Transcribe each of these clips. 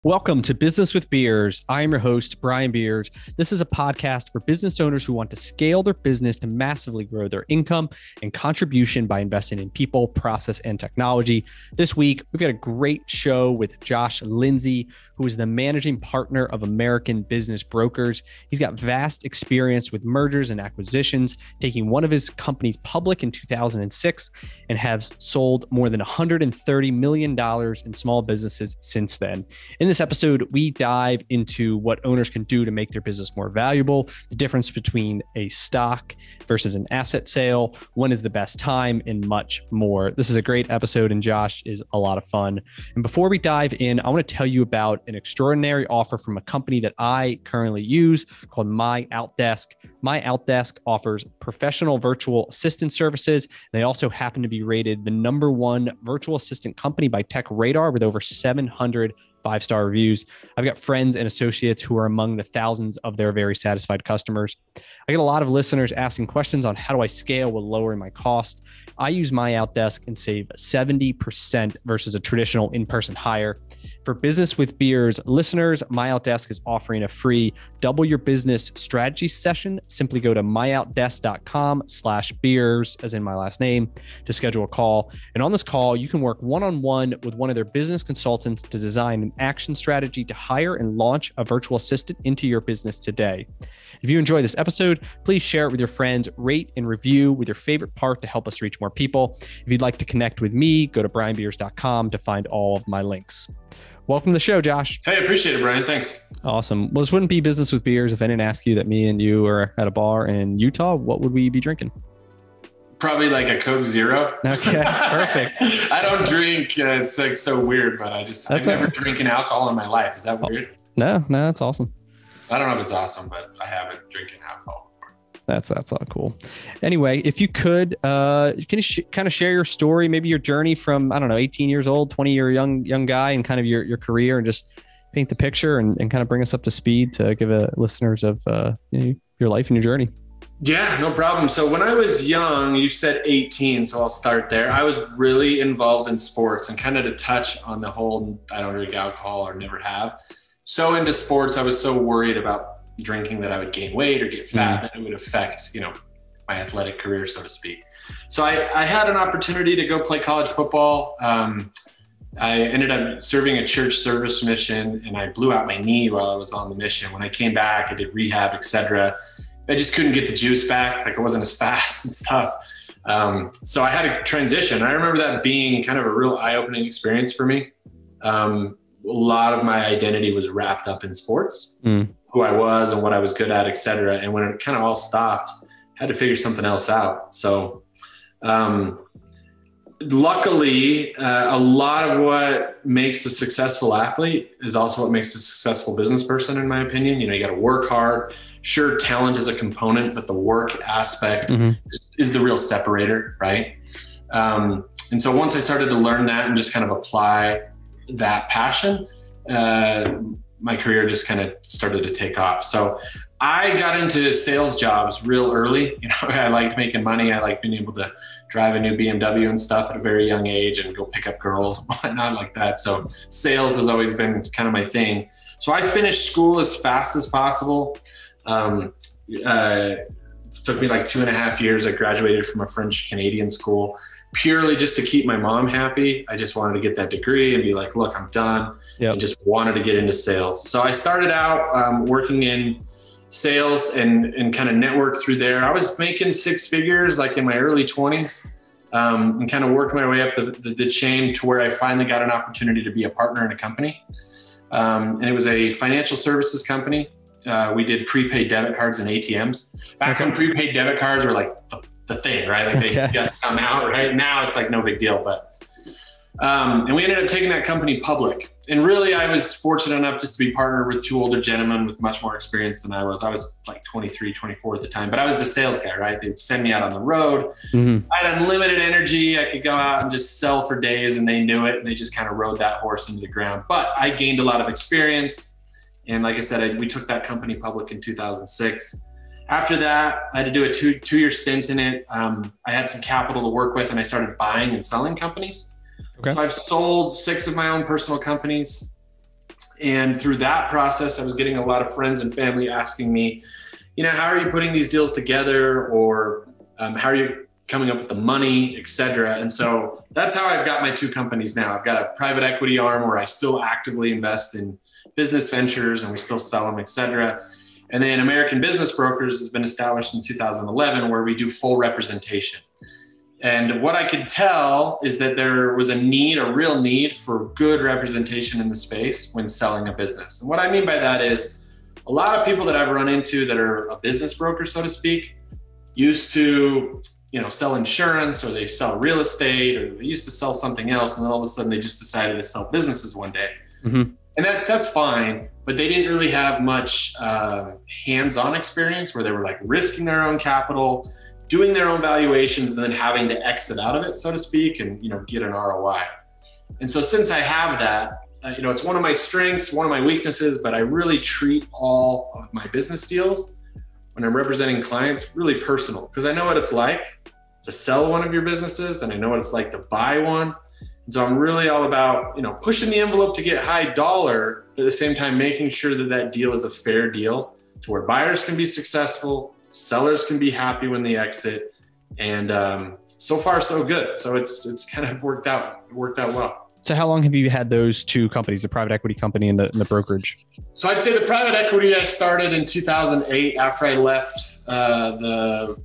Welcome to Business with Beers. I am your host, Brian Beers. This is a podcast for business owners who want to scale their business to massively grow their income and contribution by investing in people, process, and technology. This week, we've got a great show with Josh Lindsey, who is the managing partner of American Business Brokers. He's got vast experience with mergers and acquisitions, taking one of his companies public in 2006 and has sold more than $130 million in small businesses since then. In this episode, we dive into what owners can do to make their business more valuable, the difference between a stock versus an asset sale, when is the best time, and much more. This is a great episode, and Josh is a lot of fun. And before we dive in, I want to tell you about an extraordinary offer from a company that I currently use called My Outdesk. My Outdesk offers professional virtual assistant services. They also happen to be rated the #1 virtual assistant company by Tech Radar with over 700 5-star reviews. I've got friends and associates who are among the thousands of their very satisfied customers. I get a lot of listeners asking questions on how do I scale with lowering my cost. I use My Outdesk and save 70% versus a traditional in-person hire. For Business with Beers listeners, My Outdesk is offering a free double your business strategy session. Simply go to myoutdesk.com/beers, as in my last name, to schedule a call. And on this call, you can work one-on-one with one of their business consultants to design an action strategy to hire and launch a virtual assistant into your business today. If you enjoy this episode, please share it with your friends, rate and review with your favorite part to help us reach more people. If you'd like to connect with me, go to brianbeers.com to find all of my links. Welcome to the show, Josh. Hey, I appreciate it, Brian. Thanks. Awesome. Well, this wouldn't be Business with Beers if I didn't ask you that me and you are at a bar in Utah. What would we be drinking? Probably like a Coke Zero. Okay, perfect. I don't drink. It's like so weird, but I've never drinking alcohol in my life. Is that weird? No, that's awesome. I don't know if it's awesome, but I haven't drinking alcohol before. That's all cool. Anyway, if you could, can you kind of share your story, maybe your journey from, 18 years old, 20-year young guy, and kind of your career, and just paint the picture and kind of bring us up to speed to give listeners of your life and your journey. Yeah, no problem. So when I was young, you said 18, so I'll start there. I was really involved in sports, and kind of to touch on the whole, I don't drink alcohol or never have. So into sports, I was so worried about drinking that I would gain weight or get fat, that it would affect, my athletic career, so to speak. So I had an opportunity to go play college football. I ended up serving a church service mission, and I blew out my knee while I was on the mission. When I came back, I did rehab, etc. I just couldn't get the juice back. Like, it wasn't as fast and stuff. So I had to transition. I remember that being kind of a real eye-opening experience for me. A lot of my identity was wrapped up in sports, who I was and what I was good at, et cetera. And when it kind of all stopped, I had to figure something else out. So luckily, a lot of what makes a successful athlete is also what makes a successful business person, in my opinion. You got to work hard. Sure, talent is a component, but the work aspect is the real separator, right? And so once I started to learn that and just kind of apply that passion, my career just kind of started to take off. So I got into sales jobs real early. I liked making money. I liked being able to drive a new BMW and stuff at a very young age and go pick up girls and whatnot like that. So sales has always been kind of my thing. So I finished school as fast as possible. It took me like 2.5 years. I graduated from a French Canadian school purely just to keep my mom happy. I just wanted to get that degree and be like, look, I'm done. And just wanted to get into sales. So I started out working in sales and kind of networked through there. I was making 6 figures like in my early 20s and kind of worked my way up the chain to where I finally got an opportunity to be a partner in a company. And it was a financial services company. We did prepaid debit cards and ATMs. Back when prepaid debit cards were like the thing, right? Like they just come out, right? Now it's like no big deal, but and we ended up taking that company public. And really, I was fortunate enough just to be partnered with 2 older gentlemen with much more experience than I was. I was like 23, 24 at the time, but I was the sales guy, right? They would send me out on the road. I had unlimited energy. I could go out and just sell for days, and they knew it. And they just kind of rode that horse into the ground. But I gained a lot of experience. And like I said, we took that company public in 2006. After that, I had to do a two-year stint in it. I had some capital to work with, and I started buying and selling companies. So I've sold 6 of my own personal companies. And through that process, I was getting a lot of friends and family asking me, how are you putting these deals together? Or how are you coming up with the money, et cetera. And so that's how I've got my two companies now. I've got a private equity arm where I still actively invest in business ventures and we still sell them, et cetera. And then American Business Brokers has been established in 2011 where we do full representation. And what I could tell is that there was a real need for good representation in the space when selling a business. And what I mean by that is a lot of people that I've run into that are a business broker, so to speak, used to sell insurance, or they sell real estate, or they used to sell something else. And then all of a sudden they just decided to sell businesses one day. Mm-hmm. And that's fine, but they didn't really have much hands-on experience where they were like risking their own capital, doing their own valuations, and then having to exit out of it, so to speak, and, get an ROI. And so since I have that, it's one of my strengths, one of my weaknesses, but I really treat all of my business deals when I'm representing clients really personal, because I know what it's like to sell one of your businesses and I know what it's like to buy one. And so I'm really all about, pushing the envelope to get high dollar, but at the same time, making sure that deal is a fair deal to where buyers can be successful, sellers can be happy when they exit. And so far, so good. So it's kind of worked out well. So how long have you had those two companies, the private equity company and the brokerage? So I'd say the private equity I started in 2008 after I left the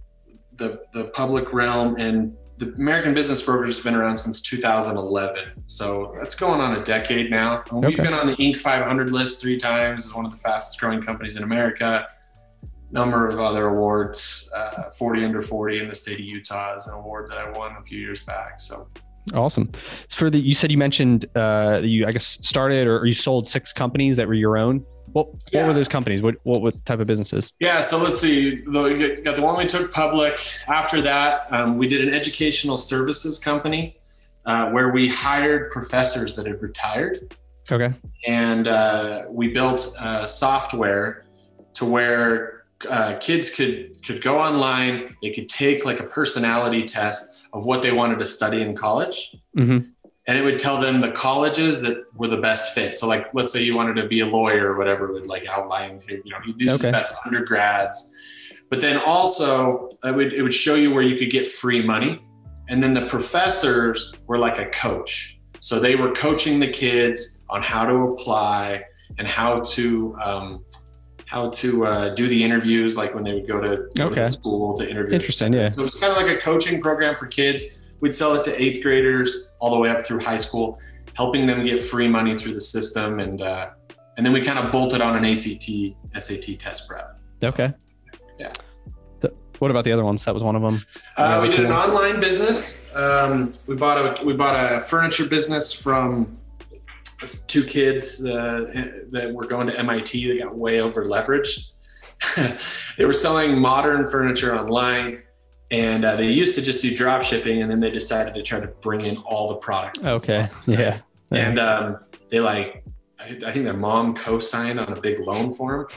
public realm, and the American Business Brokers has been around since 2011. So that's going on a decade now. And we've been on the Inc. 500 list 3 times as one of the fastest growing companies in America. Number of other awards, 40 under 40 in the state of Utah is an award that I won a few years back. So. Awesome. You said you mentioned that you, I guess, started or you sold 6 companies that were your own. What were those companies? What type of businesses? Yeah. So let's see. You got the one we took public. After that, we did an educational services company where we hired professors that had retired. Okay. And we built software to where kids could go online. They could take like a personality test of what they wanted to study in college. Mm-hmm. And it would tell them the colleges that were the best fit. So like, let's say you wanted to be a lawyer or whatever, it would like outline, these are the best undergrads. But then also it would show you where you could get free money. And then the professors were like a coach. So they were coaching the kids on how to apply and how to do the interviews, like when they would go to school to interview. Interesting, yeah. So it was kind of like a coaching program for kids. We'd sell it to 8th graders all the way up through high school, helping them get free money through the system. And then we kind of bolted on an SAT test prep. Okay. Yeah. What about the other ones? That was one of them. We did an online business. We bought a furniture business from 2 kids that were going to MIT. They got way over leveraged. They were selling modern furniture online, and they used to just do drop shipping, and then they decided to try to bring in all the products. Okay. Yeah. And I think their mom co-signed on a big loan for them,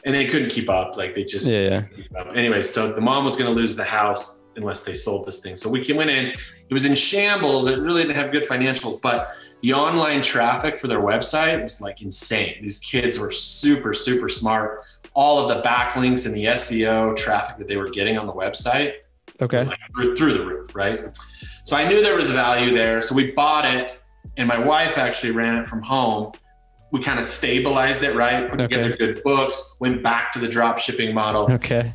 and they couldn't keep up. Like they just couldn't keep up. Anyway, so the mom was going to lose the house unless they sold this thing. So we went in. It was in shambles. It really didn't have good financials, but the online traffic for their website was like insane. These kids were super, super smart. All of the backlinks and the SEO traffic that they were getting on the website was like through the roof, right? So I knew there was value there. So we bought it, and my wife actually ran it from home. We kind of stabilized it, right? Put together good books, went back to the drop shipping model. Okay.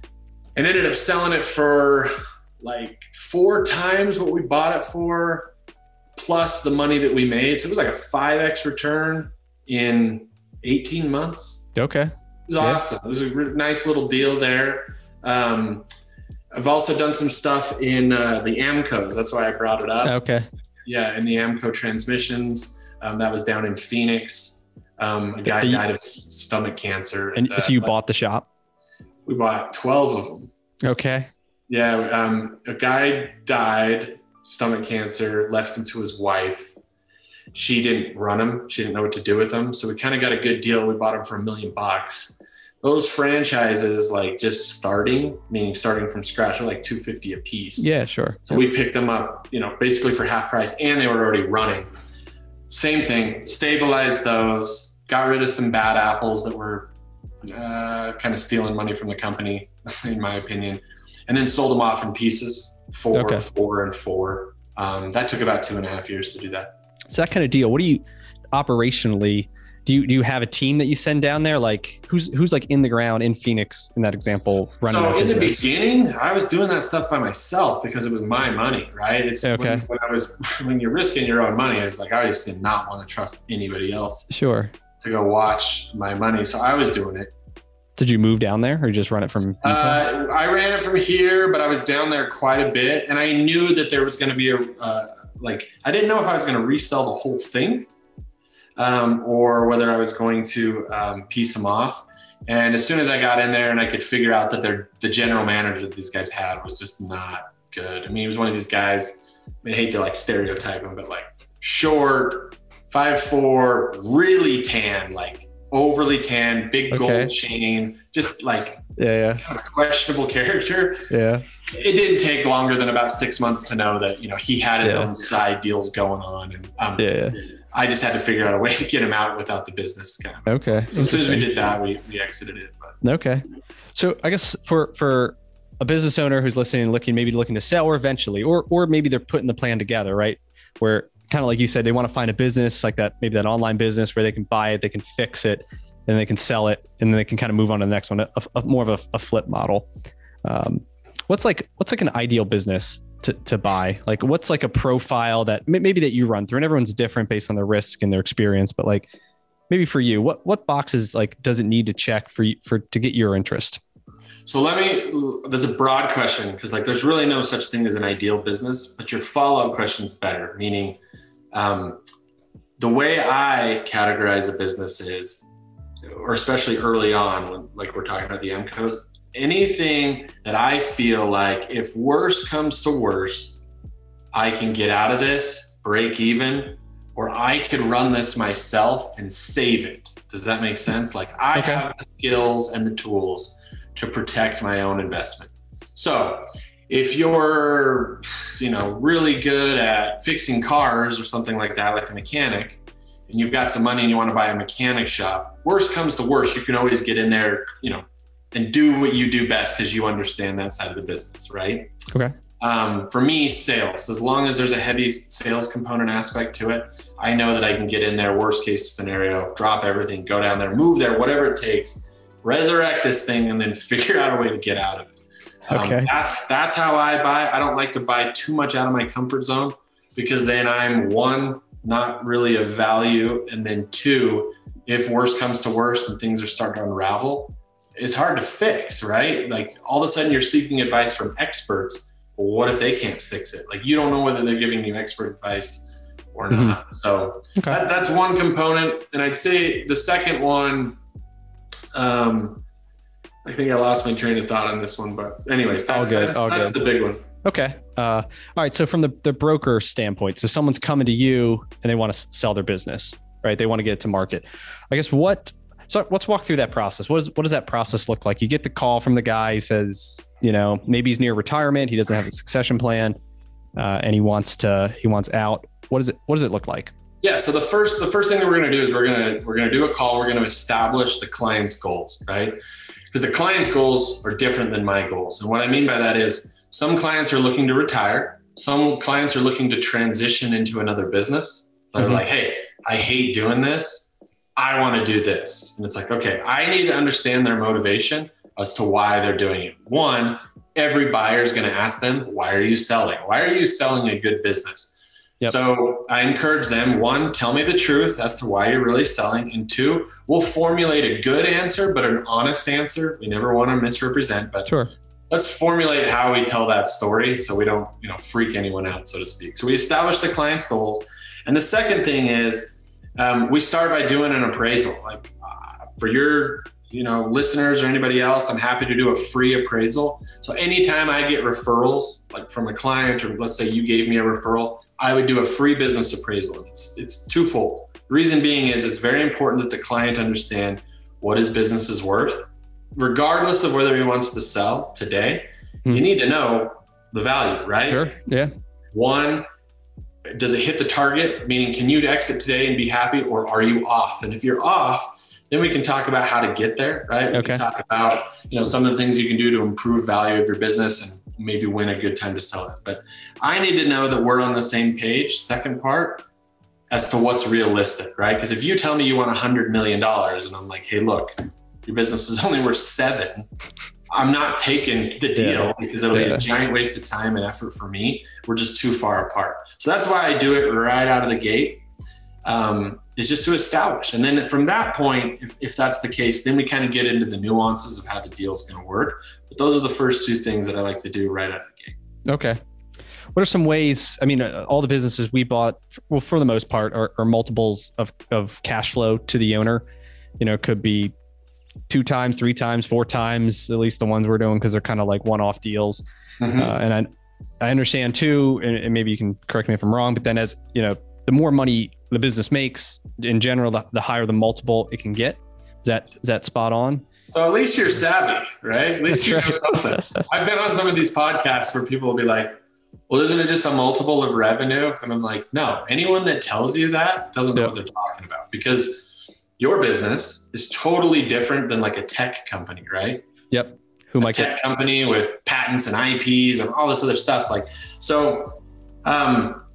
And ended up selling it for like 4 times what we bought it for, plus the money that we made. So it was like a 5x return in 18 months. Okay. It was awesome. It was a nice little deal there. I've also done some stuff in the Amcos. That's why I brought it up. Okay. Yeah, in the Amco Transmissions. That was down in Phoenix. A guy died of stomach cancer. And so you bought the shop? We bought 12 of them. Okay. Yeah. A guy died, stomach cancer, left him to his wife. She didn't run him. She didn't know what to do with him. So we kind of got a good deal. We bought him for $1 million. Those franchises, like just starting, meaning starting from scratch, are like $250 a piece. Yeah, sure. So we picked them up, basically for half price, and they were already running. Same thing, stabilized those, got rid of some bad apples that were kind of stealing money from the company, in my opinion, and then sold them off in pieces, 4, 4, and 4. That took about 2.5 years to do that. So that kind of deal, what do you operationally, do you have a team that you send down there? Like who's like in the ground in Phoenix in that example running that business? So in the beginning, I was doing that stuff by myself because it was my money, right? It's when you're risking your own money, it's like, I just did not want to trust anybody else. Sure. To go watch my money. So I was doing it. Did you move down there or just run it from Utah? I ran it from here, but I was down there quite a bit. And I knew that there was going to be I didn't know if I was going to resell the whole thing or whether I was going to piece them off. And as soon as I got in there and I could figure out that the general manager that these guys had was just not good. I mean, he was one of these guys, I hate to like stereotype him, but like short, 5'4", really tan, like overly tan, big gold chain, just like kind of questionable character. Yeah. It didn't take longer than about 6 months to know that, he had his own side deals going on. And I just had to figure out a way to get him out without the business. Okay. So as soon as we did that, we exited it. But. Okay. So I guess for a business owner who's listening, looking to sell or eventually, or maybe they're putting the plan together, right? Where kind of like you said, they want to find a business like that, maybe that online business where they can buy it, they can fix it, and they can sell it, and then they can kind of move on to the next one, more of a flip model. What's like an ideal business to buy? Like what's like a profile that maybe that you run through, and everyone's different based on their risk and their experience, but like maybe for you, what boxes like does it need to check to get your interest? So there's a broad question because like there's really no such thing as an ideal business, but your follow-up question is better, meaning the way I categorize a business is, or especially early on when like we're talking about the Amcos, anything that I feel like if worse comes to worse, I can get out of this, break even, or I could run this myself and save it. Does that make sense? Like I have the skills and the tools to protect my own investment. So if you're, really good at fixing cars or something like that, like a mechanic, and you've got some money and you want to buy a mechanic shop, worst comes to worst, you can always get in there, and do what you do best because you understand that side of the business, right? Okay. For me, sales, as long as there's a heavy sales component aspect to it, I know that I can get in there, worst case scenario, drop everything, go down there, move there, whatever it takes, resurrect this thing, and then figure out a way to get out of it. Okay. That's how I buy. I don't like to buy too much out of my comfort zone because then I'm one, not really of value. And then two, if worse comes to worse and things are starting to unravel, it's hard to fix, right? Like all of a sudden you're seeking advice from experts. Well, what if they can't fix it? Like you don't know whether they're giving you expert advice or not. Mm-hmm. So that's one component. And I'd say the second one, I think I lost my train of thought on this one, but anyways, that's the big one. Okay. All right. So from the broker standpoint, so someone's coming to you and they want to sell their business, right? They want to get it to market. I guess so let's walk through that process. What does that process look like? You get the call from the guy who says, maybe he's near retirement. He doesn't have a succession plan and he wants out. What does it look like? Yeah. So the first thing that we're going to do is we're going to do a call. We're going to establish the client's goals, right? Because the client's goals are different than my goals. And what I mean by that is some clients are looking to retire. Some clients are looking to transition into another business. They're like, hey, I hate doing this. I want to do this. And it's like, okay, I need to understand their motivation as to why they're doing it. One, every buyer is going to ask them, why are you selling? Why are you selling a good business? Yep. So I encourage them, one, tell me the truth as to why you're really selling. And two, we'll formulate a good answer, but an honest answer. We never want to misrepresent, but let's formulate how we tell that story so we don't, freak anyone out, so to speak. So we establish the client's goals. And the second thing is we start by doing an appraisal. Like for your, listeners or anybody else, I'm happy to do a free appraisal. So anytime I get referrals, like from a client, or let's say you gave me a referral, I would do a free business appraisal. It's twofold. The reason being is it's very important that the client understand what his business is worth. Regardless of whether he wants to sell today, you need to know the value, right? Sure. Yeah. One, does it hit the target? Meaning, can you exit today and be happy, or are you off? And if you're off, then we can talk about how to get there, right? We can talk about, some of the things you can do to improve value of your business and maybe when a good time to sell it. But I need to know that we're on the same page, second part, as to what's realistic, right? Because if you tell me you want $100 million and I'm like, hey, look, your business is only worth 7, I'm not taking the deal because it'll be a giant waste of time and effort for me. We're just too far apart. So that's why I do it right out of the gate. Is just to establish. And then from that point, if that's the case, then we kind of get into the nuances of how the deal's going to work. But those are the first 2 things that I like to do right out of the gate. Okay. What are some ways, all the businesses we bought, well, for the most part, are multiples of cash flow to the owner. Could be 2 times, 3 times, 4 times, at least the ones we're doing, because they're kind of like one-off deals. Mm-hmm. And I understand too, and maybe you can correct me if I'm wrong, but then as, the more money the business makes in general, the higher the multiple it can get. Is that spot on? So at least you're savvy, right? At least you know something. I've been on some of these podcasts where people will be like, well, isn't it just a multiple of revenue? And I'm like, no, anyone that tells you that doesn't know what they're talking about, because your business is totally different than like a tech company, right? Yep. Tech company with patents and IPs and all this other stuff.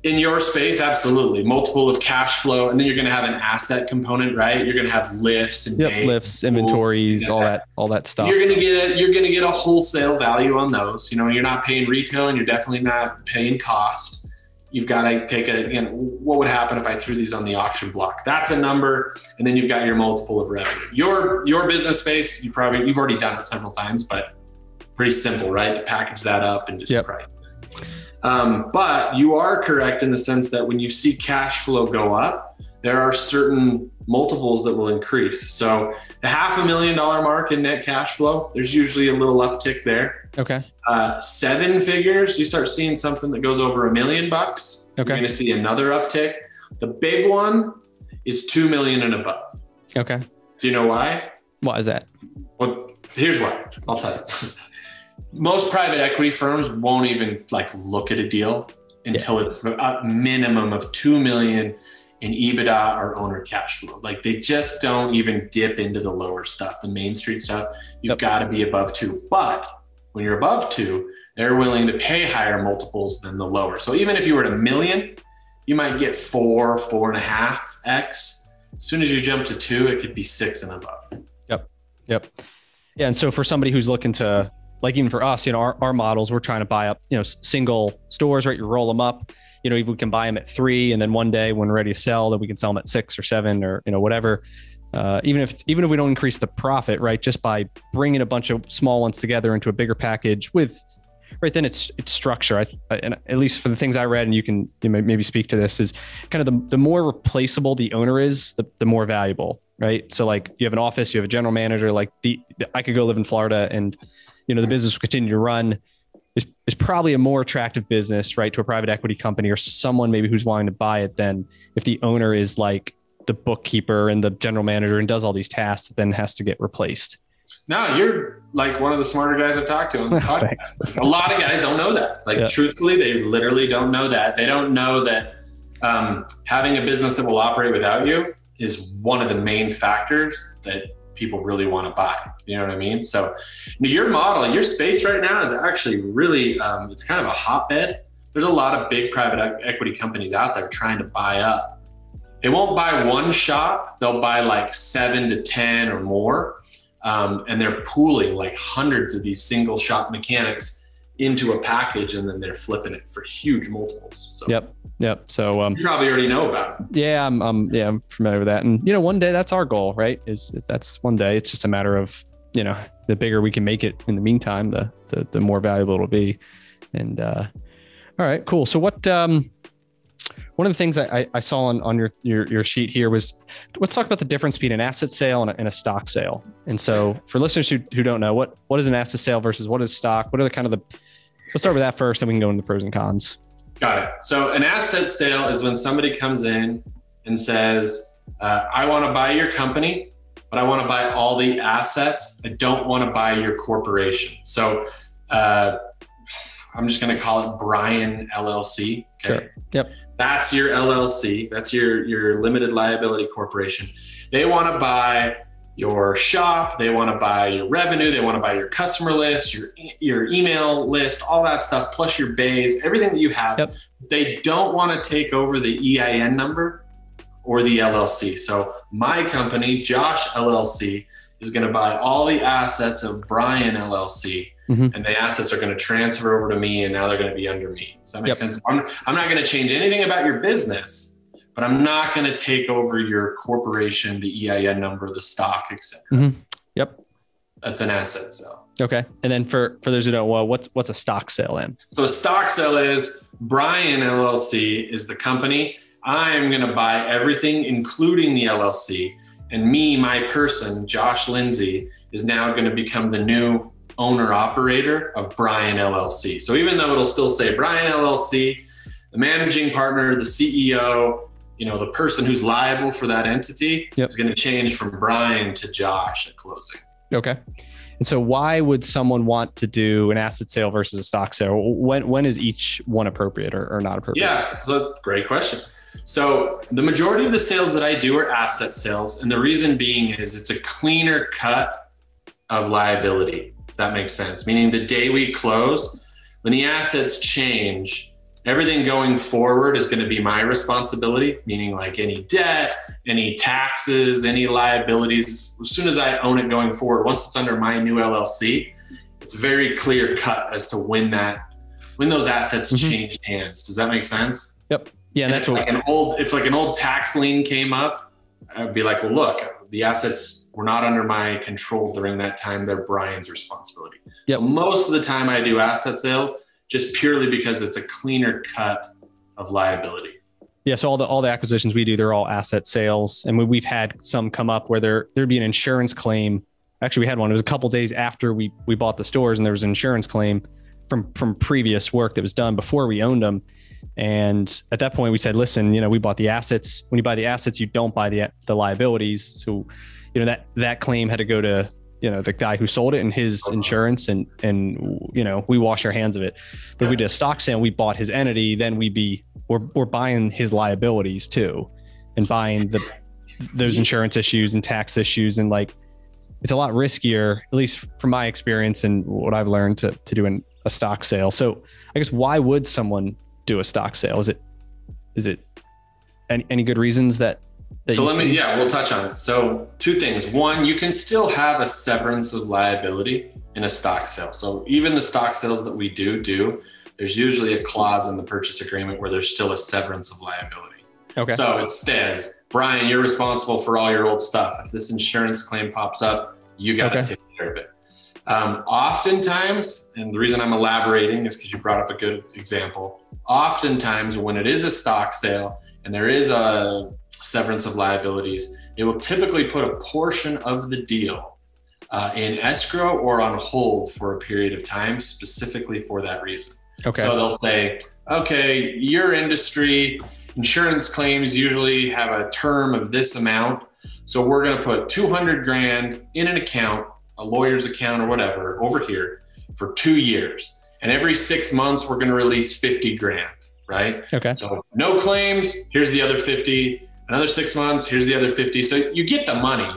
In your space, absolutely. Multiple of cash flow. And then you're going to have an asset component, right? You're going to have lifts and lifts, inventories, all that stuff. You're going to get a wholesale value on those. You're not paying retail and you're definitely not paying cost. You've got to take what would happen if I threw these on the auction block? That's a number. And then you've got your multiple of revenue. Your business space, you've already done it several times, but pretty simple, right? To package that up and just price. But you are correct in the sense that when you see cash flow go up, there are certain multiples that will increase. So the $500,000 mark in net cash flow, there's usually a little uptick there. Okay. 7 figures, you start seeing something that goes over $1 million. Okay. You're going to see another uptick. The big one is $2 million and above. Okay. Do you know why? Why is that? Well, here's why. I'll tell you. Most private equity firms won't even look at a deal until it's a minimum of $2 million in EBITDA or owner cash flow. They just don't even dip into the lower stuff, the Main Street stuff. You've got to be above 2. But when you're above 2, they're willing to pay higher multiples than the lower. So even if you were at $1 million, you might get 4.5x. As soon as you jump to 2, it could be 6 and above. Yep. Yeah. And so for somebody who's looking to, even for us, our models, we're trying to buy up, single stores, right? You roll them up, we can buy them at 3, and then one day when we're ready to sell, then we can sell them at 6 or 7 or, whatever. Even if we don't increase the profit, right? Just by bringing a bunch of small ones together into a bigger package with, right, then it's structure. And at least for the things I read, and you can maybe speak to this, is kind of the more replaceable the owner is, the more valuable, right? So you have an office, you have a general manager, I could go live in Florida and, the business will continue to run, is probably a more attractive business, right, to a private equity company or someone maybe who's wanting to buy it than if the owner is the bookkeeper and the general manager and does all these tasks that then has to get replaced. No, you're one of the smarter guys I've talked to on the podcast. A lot of guys don't know that. Truthfully, they literally don't know that. They don't know that having a business that will operate without you is one of the main factors that people really want to buy. You know what I mean? So your model, your space right now is actually really, it's kind of a hotbed. There's a lot of big private equity companies out there trying to buy up. They won't buy one shop. They'll buy 7 to 10 or more. And they're pooling hundreds of these single shop mechanics into a package, and then they're flipping it for huge multiples. So. Yep. So you probably already know about it. Yeah, I'm familiar with that. And one day that's our goal, right? Is that's one day. It's just a matter of the bigger we can make it in the meantime, the more valuable it'll be. And all right, cool. So what? One of the things I saw on your sheet here was, let's talk about the difference between an asset sale and a stock sale. And so for listeners who don't know, what is an asset sale versus what is stock? What are let's start with that first, then we can go into the pros and cons. Got it. So an asset sale is when somebody comes in and says, I want to buy your company, but I want to buy all the assets. I don't want to buy your corporation. So I I'm just going to call it Brian LLC. Okay. Sure. Yep. That's your LLC. That's your limited liability corporation. They want to buy your shop. They want to buy your revenue. They want to buy your customer list, your email list, all that stuff, plus your bays, everything that you have. Yep. They don't want to take over the EIN number or the LLC. So my company, Josh LLC, is going to buy all the assets of Brian LLC, and the assets are going to transfer over to me, and now they're going to be under me. Does that make sense? I'm not going to change anything about your business, but I'm not going to take over your corporation, the EIN number, the stock, etc. Yep. That's an asset sale. Okay. And then for those who don't know, what's a stock sale then? So a stock sale is Brian LLC is the company. I'm going to buy everything, including the LLC. And me, my person, Josh Lindsey, is now going to become the new owner operator of Brian LLC. So even though it'll still say Brian LLC, the managing partner, the CEO, the person who's liable for that entity is going to change from Brian to Josh at closing. Okay. And so why would someone want to do an asset sale versus a stock sale? When is each one appropriate or not appropriate? Yeah, so great question. So the majority of the sales that I do are asset sales. And the reason being is it's a cleaner cut of liability, if that makes sense. Meaning the day we close, when the assets change, everything going forward is going to be my responsibility, meaning like any debt, any taxes, any liabilities. As soon as I own it going forward, once it's under my new LLC, it's very clear cut as to when those assets change hands. Does that make sense? Yep. Yeah, and that's if an old tax lien came up, I'd be like, well, look, the assets were not under my control during that time. They're Brian's responsibility. Yep. So most of the time I do asset sales just purely because it's a cleaner cut of liability. Yeah. So all the acquisitions we do, they're all asset sales. And we've had some come up where there'd be an insurance claim. Actually, we had one. It was a couple of days after we bought the stores, and there was an insurance claim from previous work that was done before we owned them. And at that point we said, listen, we bought the assets. When you buy the assets, you don't buy the liabilities. So, that claim had to go to, the guy who sold it and his insurance and we wash our hands of it. But if we did a stock sale, we bought his entity, then we're buying his liabilities too, and buying those insurance issues and tax issues. And it's a lot riskier, at least from my experience and what I've learned to do a stock sale. So I guess why would someone do a stock sale? Is it any good reasons that so we'll touch on it. So two things. One, you can still have a severance of liability in a stock sale. So even the stock sales that we do, there's usually a clause in the purchase agreement where there's still a severance of liability. Okay. So it says, Brian, you're responsible for all your old stuff. If this insurance claim pops up, you got to take care of it. Oftentimes, and the reason I'm elaborating is because you brought up a good example. Oftentimes when it is a stock sale and there is a severance of liabilities, it will typically put a portion of the deal in escrow or on hold for a period of time, specifically for that reason. Okay. So they'll say, okay, your industry, insurance claims usually have a term of this amount. So we're going to put $200,000 in an account, a lawyer's account or whatever, over here for 2 years. And every 6 months, we're going to release $50,000, right? Okay. So no claims, here's the other 50. Another 6 months, here's the other 50. So you get the money,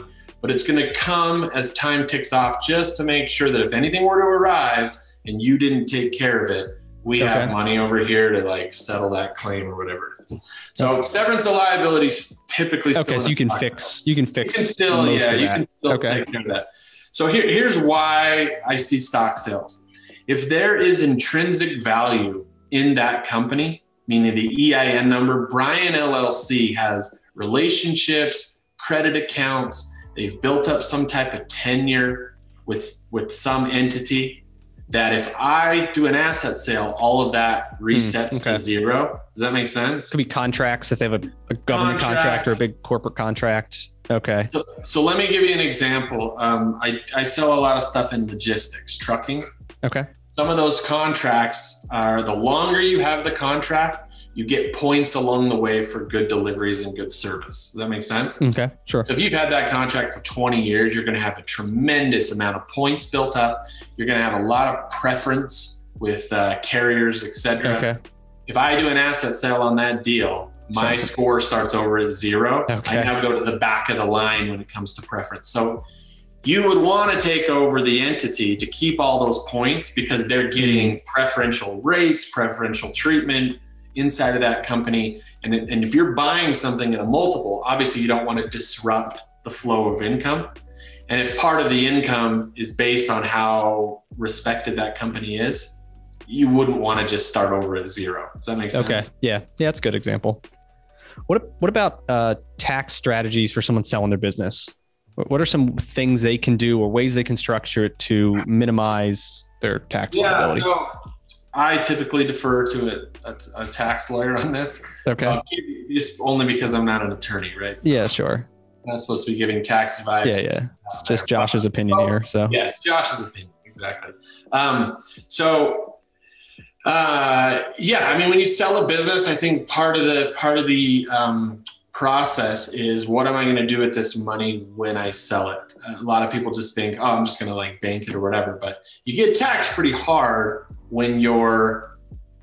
but it's going to come as time ticks off, just to make sure that if anything were to arise and you didn't take care of it, we have money over here to settle that claim or whatever it is. So severance of liability typically still. Okay, so you can still take care of that. So here's why I see stock sales. If there is intrinsic value in that company, meaning the EIN number, Brian LLC has relationships, credit accounts, they've built up some type of tenure with some entity, that if I do an asset sale, all of that resets to zero. Does that make sense? Could be contracts if they have a government contract or a big corporate contract. Okay. So let me give you an example. I sell a lot of stuff in logistics, trucking. Okay. Some of those contracts are, the longer you have the contract, you get points along the way for good deliveries and good service. Does that make sense? Okay, sure. So if you've had that contract for 20 years, you're going to have a tremendous amount of points built up. You're going to have a lot of preference with carriers, etc. Okay. If I do an asset sale on that deal, my score starts over at 0. Okay. I now go to the back of the line when it comes to preference. So you would want to take over the entity to keep all those points because they're getting preferential rates, preferential treatment inside of that company. And if you're buying something at a multiple, obviously you don't want to disrupt the flow of income. And if part of the income is based on how respected that company is, you wouldn't want to just start over at 0. Does that make sense? Okay. Yeah. That's a good example. What about tax strategies for someone selling their business? What are some things they can do or ways they can structure it to minimize their tax liability? So I typically defer to a tax lawyer on this. Okay. Just only because I'm not an attorney, right? So yeah, sure. I'm not supposed to be giving tax advice. Yeah. It's just Josh's opinion here. So yeah, it's Josh's opinion. Exactly. I mean, when you sell a business, I think part of the process is, what am I going to do with this money when I sell it? A lot of people just think, oh, I'm just going to like bank it or whatever, but you get taxed pretty hard when you're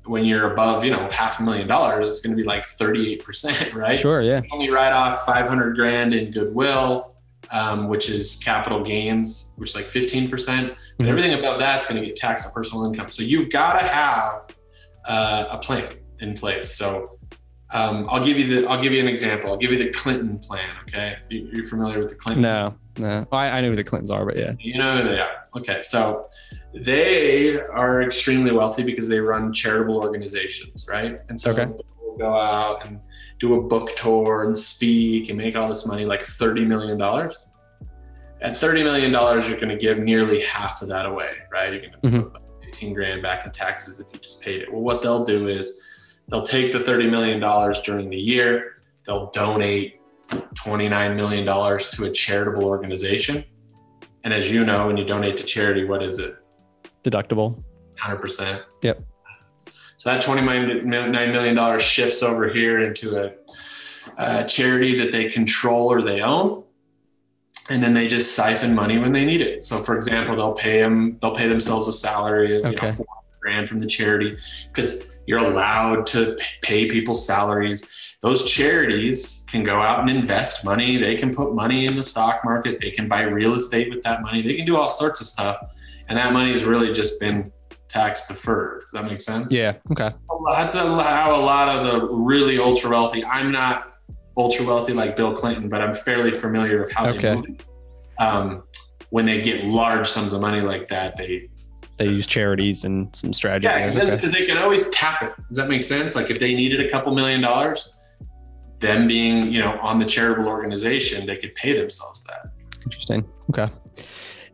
above, $500,000. It's going to be like 38%, right? Sure. Yeah. You only write off $500,000 in goodwill, which is capital gains, which is like 15%. But everything above that's going to get taxed on personal income. So you've got to have a plan in place. So I'll give you an example. I'll give you the Clinton plan. Okay, you're familiar with the Clintons? No. I know who the Clintons are, but yeah. You know who they are. Okay, so they are extremely wealthy because they run charitable organizations, right? And so they'll go out and do a book tour and speak and make all this money, like $30 million. At $30 million, you're going to give nearly half of that away, right? You're going to put $15,000 back in taxes if you just paid it. Well, what they'll do is they'll take the $30 million during the year. They'll donate $29 million to a charitable organization. And as you know, when you donate to charity, what is it? Deductible. 100%. Yep. So that $29 million shifts over here into a charity that they control or they own. And then they just siphon money when they need it. So for example, they'll pay themselves a salary of $400,000 from the charity, because you're allowed to pay people salaries. Those charities can go out and invest money. They can put money in the stock market. They can buy real estate with that money. They can do all sorts of stuff. And that money has really just been tax deferred. Does that make sense? Yeah. Okay. That's how a lot of the really ultra wealthy, I'm not ultra wealthy like Bill Clinton, but I'm fairly familiar with how they move it. When they get large sums of money like that, they use charities and some strategies. Yeah, because they can always tap it. Does that make sense? Like if they needed a couple $1 million, them being, on the charitable organization, they could pay themselves that. Interesting. Okay.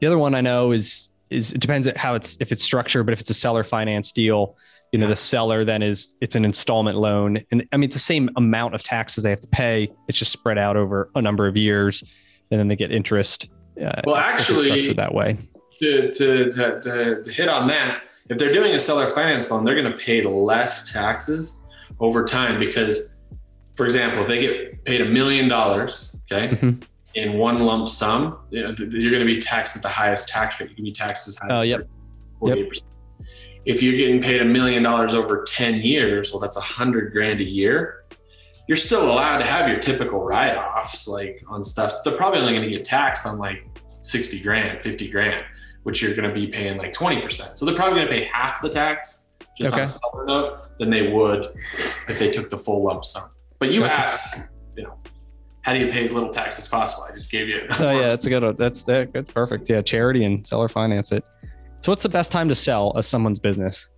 The other one I know is it depends on if it's structured, but if it's a seller finance deal, the seller then it's an installment loan. And I mean, it's the same amount of taxes they have to pay. It's just spread out over a number of years, and then they get interest. Well, actually, that way. To hit on that, if they're doing a seller finance loan, they're going to pay less taxes over time because, for example, if they get paid $1 million, in one lump sum, you're going to be taxed at the highest tax rate. You can be taxed as high as 48%. If you're getting paid $1 million over 10 years, well, that's $100,000 a year. You're still allowed to have your typical write-offs, like on stuff. So they're probably only going to get taxed on like $60,000, $50,000, which you're going to be paying like 20%. So they're probably going to pay half the tax just on a seller note than they would if they took the full lump sum. But you asked, how do you pay as little tax as possible? I just gave you. Oh yeah, that's a good one. That's perfect. Yeah, charity and seller finance it. So what's the best time to sell someone's business?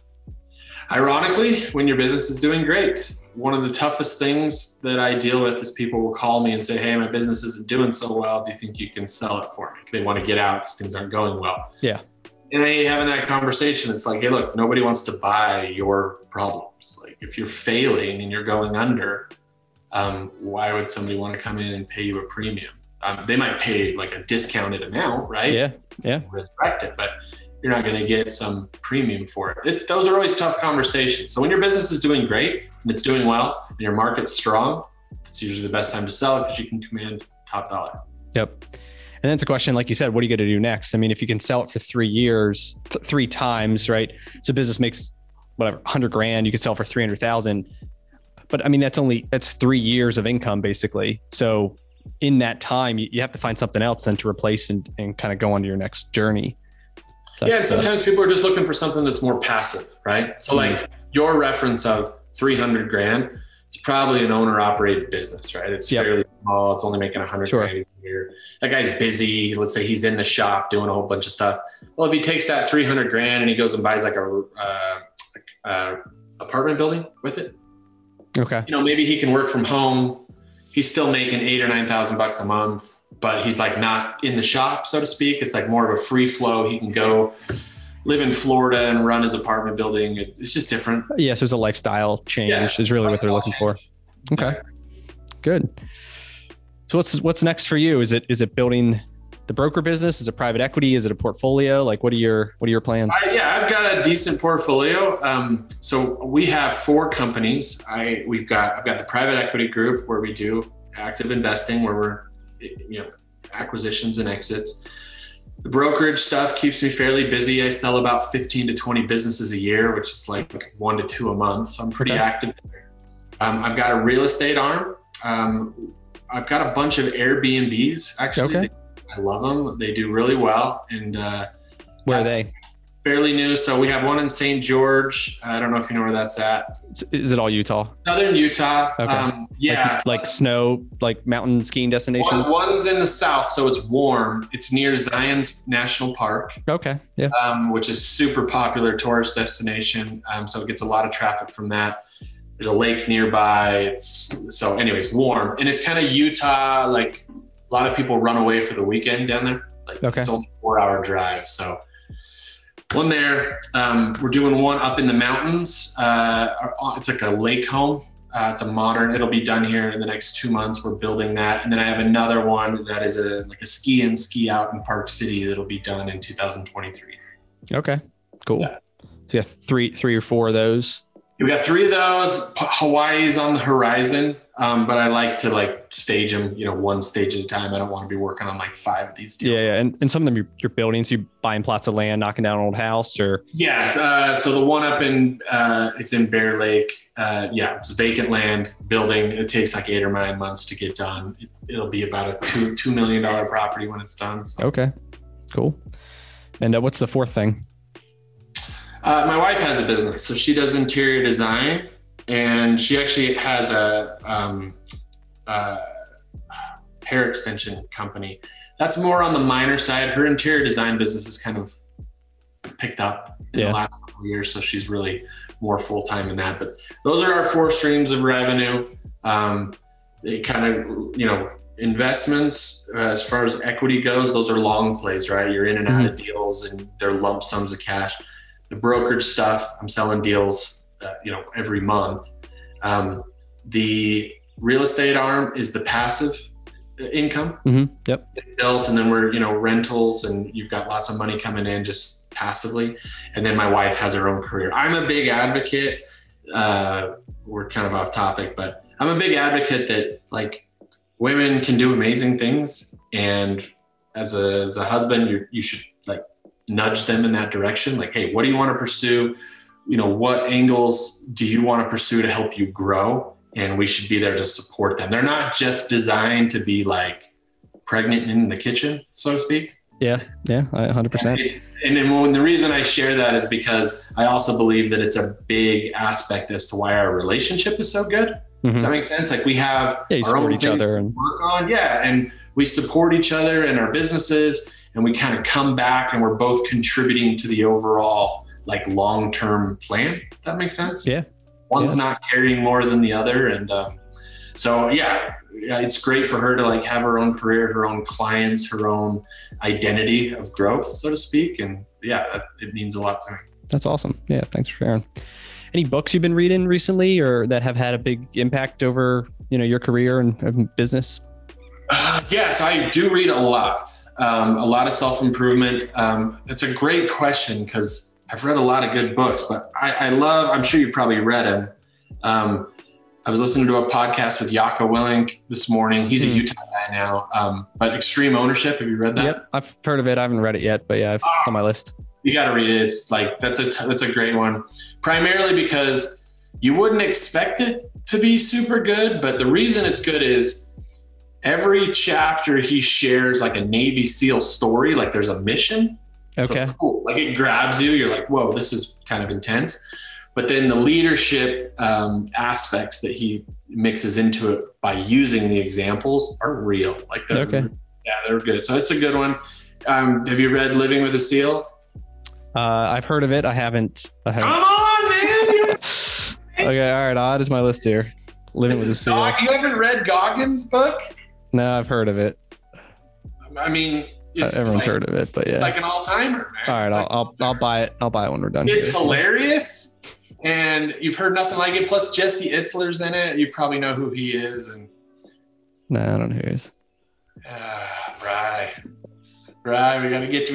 Ironically, when your business is doing great. One of the toughest things that I deal with is people will call me and say, hey, my business isn't doing so well. Do you think you can sell it for me? They want to get out because things aren't going well. Yeah. And having that conversation, it's like, hey, look, nobody wants to buy your problems. Like if you're failing and you're going under, why would somebody want to come in and pay you a premium? They might pay like a discounted amount, right? Yeah. Respect it, but you're not going to get some premium for it. Those are always tough conversations. So when your business is doing great and it's doing well and your market's strong, it's usually the best time to sell because you can command top dollar. Yep. then it's a question, like you said, what are you going to do next? I mean, if you can sell it for 3 years, 3 times, right? So business makes whatever, 100 grand, you can sell for 300,000. But I mean, that's 3 years of income basically. So in that time, you have to find something else then to replace and kind of go on to your next journey. Yeah. And sometimes people are just looking for something that's more passive, right? So like your reference of 300 grand, it's probably an owner operated business, right? It's fairly small. It's only making 100 grand a year. That guy's busy. Let's say he's in the shop doing a whole bunch of stuff. Well, if he takes that 300 grand and he goes and buys like a apartment building with it, okay, maybe he can work from home. He's still making $8,000 or $9,000 a month, but he's like not in the shop, so to speak. It's like more of a free flow. He can go live in Florida and run his apartment building. It's just different. Yes, there's a lifestyle change is really what they're looking for. Okay, good. So what's next for you? Is it building the broker business? Is it private equity? Is it a portfolio? Like, what are your plans? I've got a decent portfolio. So we have 4 companies. I've got the private equity group where we do active investing, where we're, acquisitions and exits. The brokerage stuff keeps me fairly busy. I sell about 15 to 20 businesses a year, which is like 1 to 2 a month. So I'm pretty active there. I've got a real estate arm. I've got a bunch of Airbnbs actually. Okay. I love them. They do really well. And where are they? Fairly new. So we have one in St. George. I don't know if you know where that's at. Is it all Utah? Southern Utah. Okay. Like snow, like mountain skiing destinations? One's in the south, so it's warm. It's near Zion's National Park. Okay. Yeah. Which is super popular tourist destination. So it gets a lot of traffic from that. There's a lake nearby. Warm. And it's kind of Utah, like a lot of people run away for the weekend down there. It's only a 4-hour drive. So one there. We're doing one up in the mountains. It's like a lake home. It's it'll be done here in the next 2 months. We're building that. And then I have another one that is a ski in, ski out in Park City that'll be done in 2023. Okay, cool. Yeah. So you have three or 4 of those. We got 3 of those. Hawaii's on the horizon. But I like to stage them, one stage at a time. I don't want to be working on 5 of these deals. Yeah. And some of them you're building, so you're buying plots of land, knocking down an old house or. Yeah. So the one up it's in Bear Lake. It's vacant land building. It takes 8 or 9 months to get done. It'll be about a $2 million property when it's done. So. Okay, cool. And what's the 4th thing? My wife has a business, so she does interior design. And she actually has a hair extension company. That's more on the minor side. Her interior design business is kind of picked up in the last couple of years. So she's really more full-time in that. But those are our 4 streams of revenue. They kind of, investments, as far as equity goes, those are long plays, right? You're in and out of deals and they're lump sums of cash. The brokerage stuff, I'm selling deals every month. The real estate arm is the passive income. Mm-hmm. Yep. It's built, and then we're, rentals, and you've got lots of money coming in just passively. And then my wife has her own career. I'm a big advocate. We're kind of off topic, but I'm a big advocate that women can do amazing things. And as a husband, you should nudge them in that direction. Hey, what do you want to pursue? What angles do you want to pursue to help you grow? And we should be there to support them. They're not just designed to be pregnant in the kitchen, so to speak. Yeah, 100%. And then the reason I share that is because I also believe that it's a big aspect as to why our relationship is so good. Mm-hmm. Does that make sense? We have our own each other and work on. Yeah. And we support each other in our businesses, and we kind of come back and we're both contributing to the overall long-term plan. If that makes sense? Yeah. One's not carrying more than the other. And it's great for her to have her own career, her own clients, her own identity of growth, so to speak. And it means a lot to me. That's awesome. Yeah. Thanks for sharing. Any books you've been reading recently or that have had a big impact over, your career and business? Yes, I do read a lot of self-improvement. It's a great question because I've read a lot of good books, but I'm sure you've probably read them. I was listening to a podcast with Jocko Willink this morning. He's a Utah guy now, but Extreme Ownership. Have you read that? Yep, I've heard of it. I haven't read it yet, but yeah, it's on my list. You got to read it. It's like, that's a great one, primarily because you wouldn't expect it to be super good. But the reason it's good is every chapter he shares like a Navy SEAL story, like there's a mission. Okay. So it's cool. Like it grabs you. You're like, whoa, this is kind of intense. But then the leadership aspects that he mixes into it by using the examples are real. Like they're good. So it's a good one. Have you read Living with a SEAL? I've heard of it. I haven't. Come on, man. Okay. All right. I'll add it to my list here. Living with a SEAL. You haven't read Goggins' book? No, I've heard of it. I mean, everyone's heard of it, but yeah. It's like an all-timer, man. All right. I'll buy it. I'll buy it when we're done. It's hilarious. And you've heard nothing like it. Plus Jesse Itzler's in it. You probably know who he is. And no, I don't know who he is. Bri, we got to get you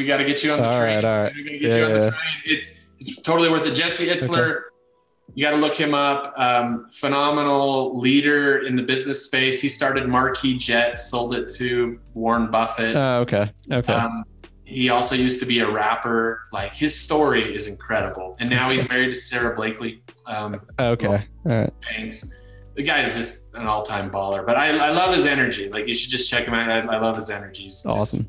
on the train. All right. We're going to get you on the train. It's totally worth it. Jesse Itzler, you got to look him up. Phenomenal leader in the business space. He started Marquis Jet, sold it to Warren Buffett. Oh, okay. He also used to be a rapper. Like his story is incredible. And now he's married to Sarah Blakely. Okay. All right. Thanks. The guy's just an all-time baller, but I love his energy. Like you should just check him out. I love his energy. Awesome.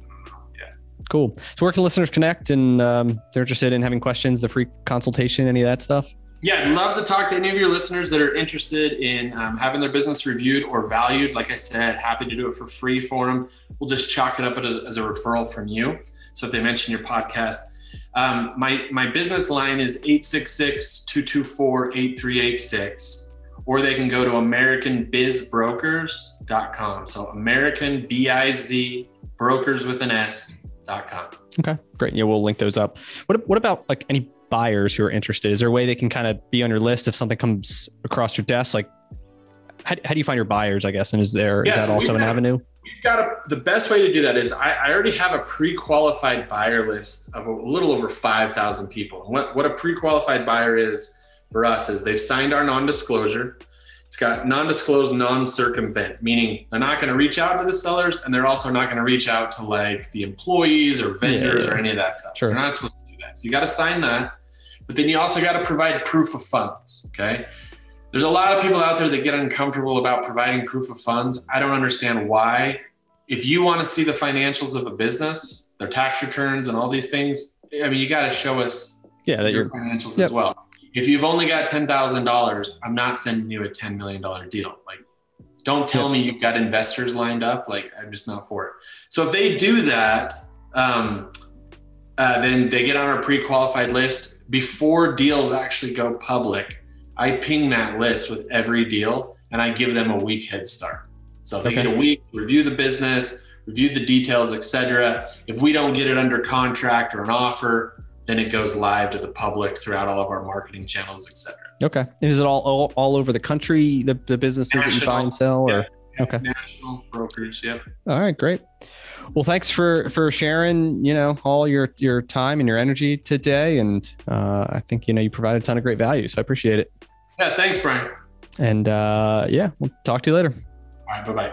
Cool. So where can listeners connect and they're interested in having questions, the free consultation, any of that stuff? Yeah, I'd love to talk to any of your listeners that are interested in having their business reviewed or valued. Like I said, happy to do it for free for them. We'll just chalk it up as a referral from you. So if they mention your podcast, my business line is 866-224-8386, or they can go to AmericanBizBrokers.com. So American BIZ brokers with an S.com. Okay, great. Yeah, we'll link those up. What about like any buyers who are interested? Is there a way they can kind of be on your list if something comes across your desk? Like how do you find your buyers, I guess? And is that also an avenue? The best way to do that is I already have a pre-qualified buyer list of a little over 5,000 people. And what a pre-qualified buyer is for us is they've signed our non-disclosure. It's got non-disclose, non-circumvent, meaning they're not going to reach out to the sellers, and they're also not going to reach out to like the employees or vendors or any of that stuff. Sure. They're not supposed to do that. So you got to sign that, but then you also got to provide proof of funds. Okay. There's a lot of people out there that get uncomfortable about providing proof of funds. I don't understand why. If you want to see the financials of the business, their tax returns and all these things, I mean, you got to show us your financials as well. If you've only got $10,000, I'm not sending you a $10 million deal. Like, don't tell me you've got investors lined up. Like, I'm just not for it. So if they do that, then they get on our pre-qualified list. Before deals actually go public, I ping that list with every deal and I give them a week head start. So they get a week, review the business, review the details, etc. If we don't get it under contract or an offer, then it goes live to the public throughout all of our marketing channels, etc. Okay. And is it all over the country, the businesses that you buy and sell? Okay. National brokers. Yep. All right, great. Well, thanks for sharing, all your time and your energy today. And I think, you provided a ton of great value. So I appreciate it. Yeah. Thanks, Brian. And we'll talk to you later. All right. Bye-bye.